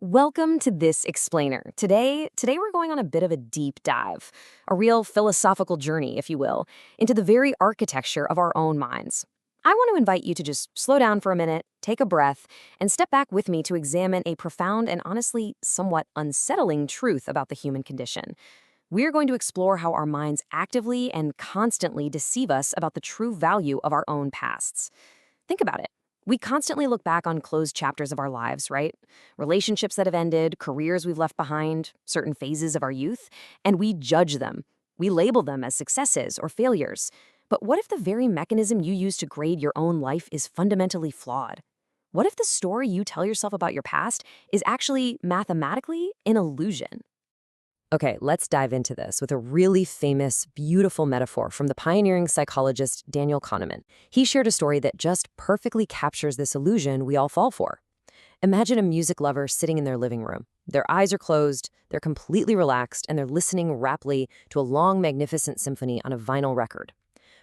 Welcome to This Explainer. Today we're going on a bit of a deep dive, a real philosophical journey, if you will, into the very architecture of our own minds. I want to invite you to just slow down for a minute, take a breath, and step back with me to examine a profound and honestly somewhat unsettling truth about the human condition. We're going to explore how our minds actively and constantly deceive us about the true value of our own pasts. Think about it. We constantly look back on closed chapters of our lives, right? Relationships that have ended, careers we've left behind, certain phases of our youth, and we judge them. We label them as successes or failures. But what if the very mechanism you use to grade your own life is fundamentally flawed? What if the story you tell yourself about your past is actually mathematically an illusion? Okay, let's dive into this with a really famous, beautiful metaphor from the pioneering psychologist Daniel Kahneman. He shared a story that just perfectly captures this illusion we all fall for. Imagine a music lover sitting in their living room. Their eyes are closed, they're completely relaxed, and they're listening raptly to a long, magnificent symphony on a vinyl record.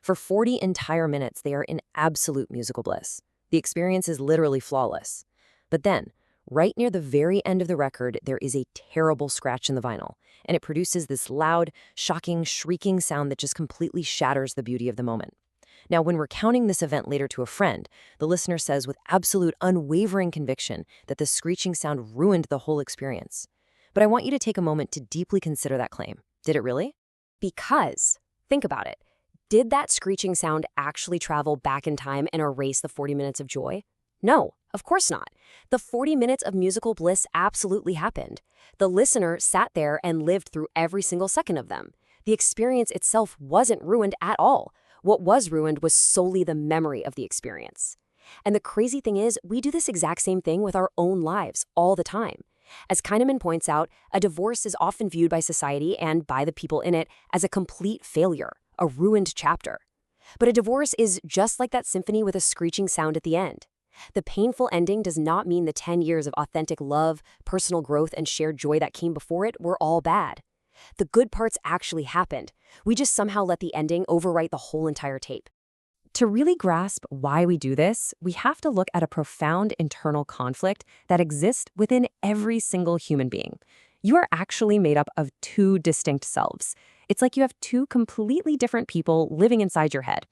For 40 entire minutes, they are in absolute musical bliss. The experience is literally flawless. But then, right near the very end of the record, there is a terrible scratch in the vinyl, and it produces this loud, shocking, shrieking sound that just completely shatters the beauty of the moment. Now, when recounting this event later to a friend, the listener says with absolute unwavering conviction that the screeching sound ruined the whole experience. But I want you to take a moment to deeply consider that claim. Did it really? Because, think about it, did that screeching sound actually travel back in time and erase the 40 minutes of joy? No, of course not. The 40 minutes of musical bliss absolutely happened. The listener sat there and lived through every single second of them. The experience itself wasn't ruined at all. What was ruined was solely the memory of the experience. And the crazy thing is, we do this exact same thing with our own lives all the time. As Kahneman points out, a divorce is often viewed by society and by the people in it as a complete failure, a ruined chapter. But a divorce is just like that symphony with a screeching sound at the end. The painful ending does not mean the 10 years of authentic love, personal growth, and shared joy that came before it were all bad. The good parts actually happened. We just somehow let the ending overwrite the whole entire tape. To really grasp why we do this, we have to look at a profound internal conflict that exists within every single human being. You are actually made up of two distinct selves. It's like you have two completely different people living inside your head.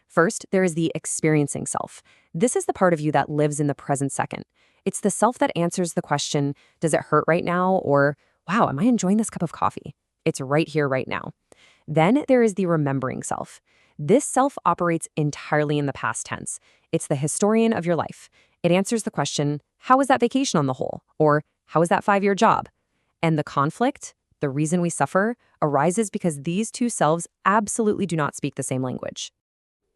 First, there is the experiencing self. This is the part of you that lives in the present second. It's the self that answers the question, does it hurt right now? Or, wow, am I enjoying this cup of coffee? It's right here, right now. Then there is the remembering self. This self operates entirely in the past tense. It's the historian of your life. It answers the question, how was that vacation on the whole? Or, how was that 5-year job? And the conflict, the reason we suffer, arises because these two selves absolutely do not speak the same language.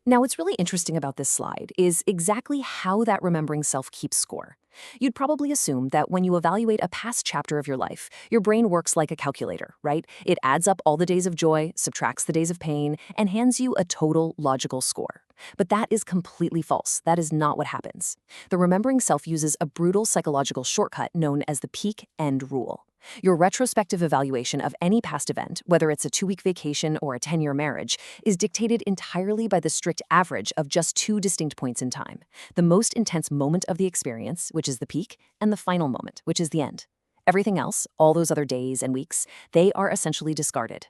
Now, what's really interesting about this slide is exactly how that remembering self keeps score. You'd probably assume that when you evaluate a past chapter of your life, your brain works like a calculator, right? It adds up all the days of joy, subtracts the days of pain, and hands you a total logical score. But that is completely false. That is not what happens. The remembering self uses a brutal psychological shortcut known as the peak-end rule. Your retrospective evaluation of any past event, whether it's a 2-week vacation or a 10-year marriage, is dictated entirely by the strict average of just two distinct points in time. The most intense moment of the experience, which is the peak, and the final moment, which is the end. Everything else, all those other days and weeks, they are essentially discarded.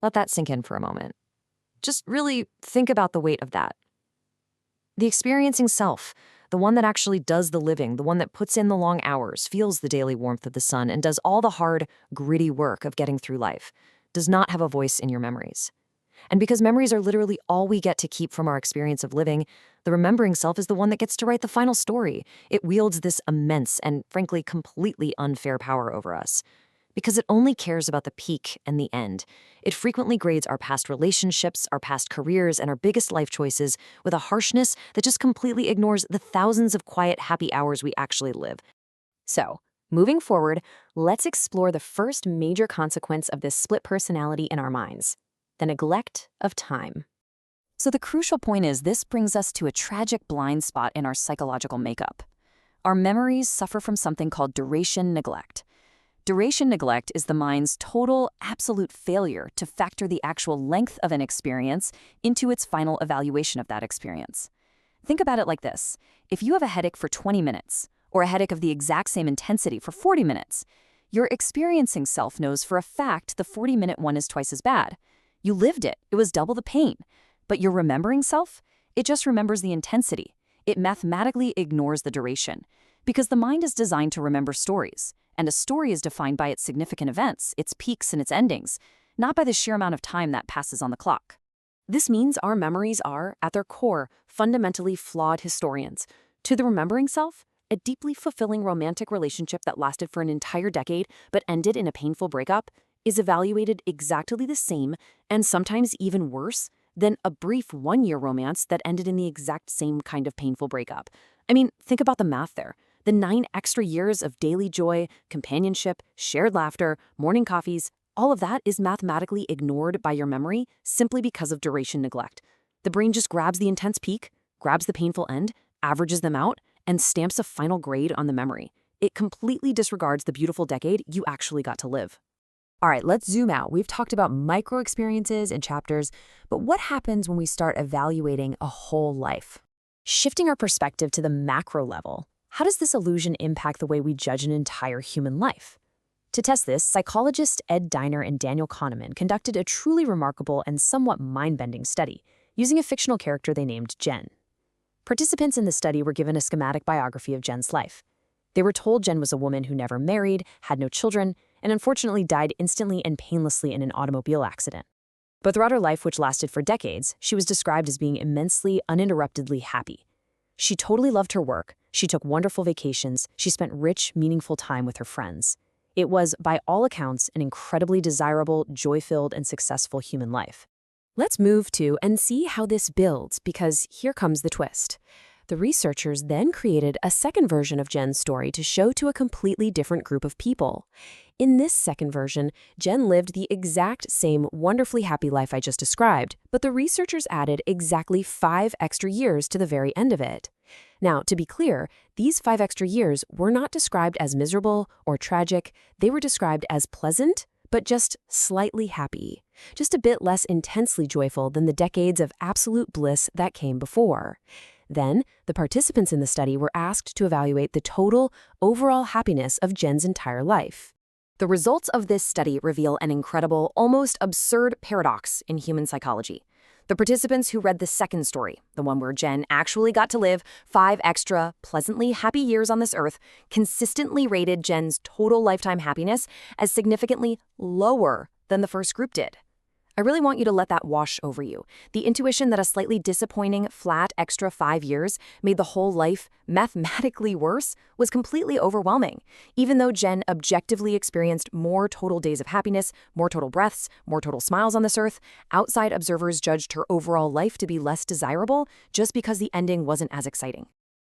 Let that sink in for a moment. Just really think about the weight of that. The experiencing self, the one that actually does the living, the one that puts in the long hours, feels the daily warmth of the sun, and does all the hard, gritty work of getting through life, does not have a voice in your memories. And because memories are literally all we get to keep from our experience of living, the remembering self is the one that gets to write the final story. It wields this immense and, frankly, completely unfair power over us. Because it only cares about the peak and the end. It frequently grades our past relationships, our past careers, and our biggest life choices with a harshness that just completely ignores the thousands of quiet, happy hours we actually live. So, moving forward, let's explore the first major consequence of this split personality in our minds: the neglect of time. So the crucial point is this brings us to a tragic blind spot in our psychological makeup. Our memories suffer from something called duration neglect. Duration neglect is the mind's total, absolute failure to factor the actual length of an experience into its final evaluation of that experience. Think about it like this. If you have a headache for 20 minutes, or a headache of the exact same intensity for 40 minutes. Your experiencing self knows for a fact the 40-minute one is twice as bad. You lived it. It was double the pain. But your remembering self? It just remembers the intensity. It mathematically ignores the duration. Because the mind is designed to remember stories. And a story is defined by its significant events, its peaks and its endings, not by the sheer amount of time that passes on the clock. This means our memories are, at their core, fundamentally flawed historians. To the remembering self, a deeply fulfilling romantic relationship that lasted for an entire decade but ended in a painful breakup is evaluated exactly the same, and sometimes even worse, than a brief one-year romance that ended in the exact same kind of painful breakup. I mean, think about the math there. The 9 extra years of daily joy, companionship, shared laughter, morning coffees, all of that is mathematically ignored by your memory simply because of duration neglect. The brain just grabs the intense peak, grabs the painful end, averages them out, and stamps a final grade on the memory. It completely disregards the beautiful decade you actually got to live. All right, let's zoom out. We've talked about micro experiences and chapters, but what happens when we start evaluating a whole life? Shifting our perspective to the macro level, how does this illusion impact the way we judge an entire human life? To test this, psychologists Ed Diner and Daniel Kahneman conducted a truly remarkable and somewhat mind-bending study using a fictional character they named Jen. Participants in the study were given a schematic biography of Jen's life. They were told Jen was a woman who never married, had no children, and unfortunately died instantly and painlessly in an automobile accident. But throughout her life, which lasted for decades, she was described as being immensely, uninterruptedly happy. She totally loved her work, she took wonderful vacations, she spent rich, meaningful time with her friends. It was, by all accounts, an incredibly desirable, joy-filled, and successful human life. Let's move to and see how this builds, because here comes the twist. The researchers then created a second version of Jen's story to show to a completely different group of people. In this second version, Jen lived the exact same wonderfully happy life I just described, but the researchers added exactly 5 extra years to the very end of it. Now, to be clear, these 5 extra years were not described as miserable or tragic. They were described as pleasant, but just slightly happy, just a bit less intensely joyful than the decades of absolute bliss that came before. Then, the participants in the study were asked to evaluate the total, overall happiness of Jen's entire life. The results of this study reveal an incredible, almost absurd paradox in human psychology. The participants who read the second story, the one where Jen actually got to live 5 extra, pleasantly happy years on this earth, consistently rated Jen's total lifetime happiness as significantly lower than the first group did. I really want you to let that wash over you. The intuition that a slightly disappointing, flat extra 5 years made the whole life mathematically worse was completely overwhelming. Even though Jen objectively experienced more total days of happiness, more total breaths, more total smiles on this earth, outside observers judged her overall life to be less desirable just because the ending wasn't as exciting.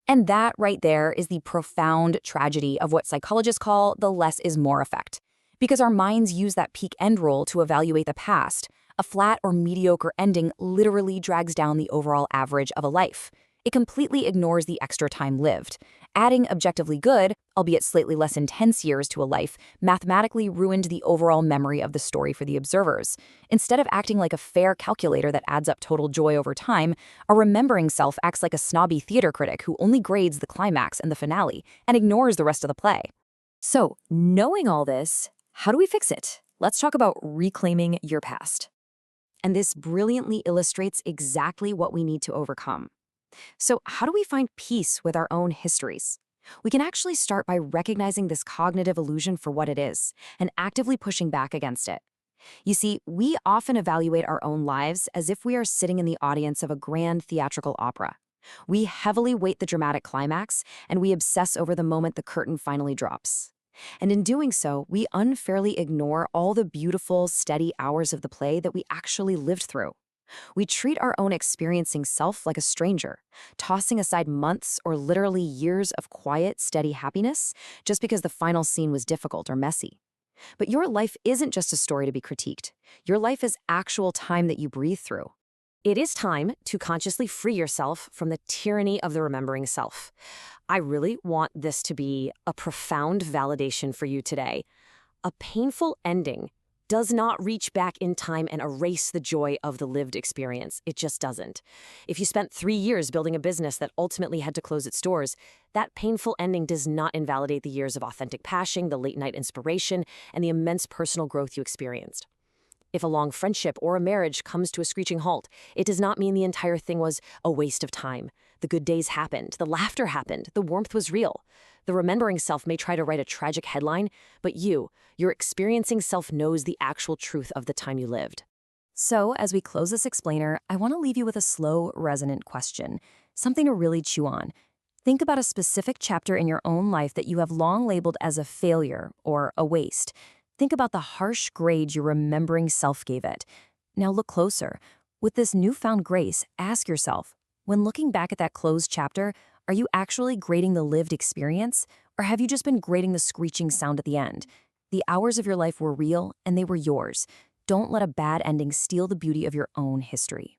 And that right there is the profound tragedy of what psychologists call the less is more effect. Because our minds use that peak end roll to evaluate the past, a flat or mediocre ending literally drags down the overall average of a life. It completely ignores the extra time lived. Adding objectively good, albeit slightly less intense years to a life, mathematically ruined the overall memory of the story for the observers. Instead of acting like a fair calculator that adds up total joy over time, a remembering self acts like a snobby theater critic who only grades the climax and the finale and ignores the rest of the play. So, knowing all this, how do we fix it? Let's talk about reclaiming your past. And this brilliantly illustrates exactly what we need to overcome. So, how do we find peace with our own histories? We can actually start by recognizing this cognitive illusion for what it is and actively pushing back against it. You see, we often evaluate our own lives as if we are sitting in the audience of a grand theatrical opera. We heavily weight the dramatic climax, and we obsess over the moment the curtain finally drops. And in doing so, we unfairly ignore all the beautiful, steady hours of the play that we actually lived through. We treat our own experiencing self like a stranger, tossing aside months or literally years of quiet, steady happiness just because the final scene was difficult or messy. But your life isn't just a story to be critiqued. Your life is actual time that you breathe through. It is time to consciously free yourself from the tyranny of the remembering self. I really want this to be a profound validation for you today. A painful ending does not reach back in time and erase the joy of the lived experience. It just doesn't. If you spent 3 years building a business that ultimately had to close its doors, that painful ending does not invalidate the years of authentic passion, the late-night inspiration, and the immense personal growth you experienced. If a long friendship or a marriage comes to a screeching halt, it does not mean the entire thing was a waste of time. The good days happened, the laughter happened, the warmth was real. The remembering self may try to write a tragic headline, but your experiencing self knows the actual truth of the time you lived. So, as we close this explainer, I want to leave you with a slow, resonant question, something to really chew on. Think about a specific chapter in your own life that you have long labeled as a failure or a waste. Think about the harsh grade your remembering self gave it. Now look closer. With this newfound grace, ask yourself, when looking back at that closed chapter, are you actually grading the lived experience, or have you just been grading the screeching sound at the end? The hours of your life were real, and they were yours. Don't let a bad ending steal the beauty of your own history.